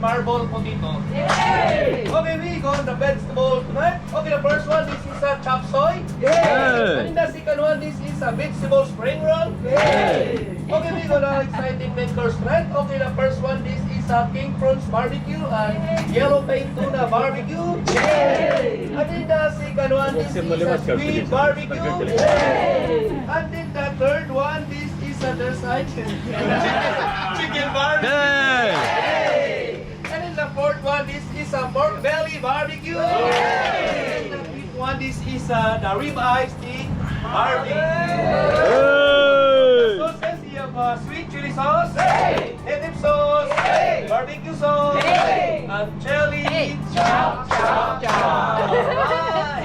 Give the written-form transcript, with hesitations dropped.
marble potato. Yay! Okay, we go on the vegetable tonight. Okay, the first one, this is a chop suey. Yay! And the second one, this is a vegetable spring roll. Yay! Okay, we go the exciting main course tonight. Okay, the first one, this is a king prawns barbecue and yellow paint tuna barbecue. Yay! And then the second one, this is a sweet barbecue. Yay! And then the third one, this is is other side. Chicken barbecue. Hey! And then the fourth one, this is a pork belly barbecue. And the fifth one, this is the rib eye steak barbecue. Hey! Sauces, you have sweet chili sauce, native sauce, barbecue sauce, and jelly. Chop, chop, chop.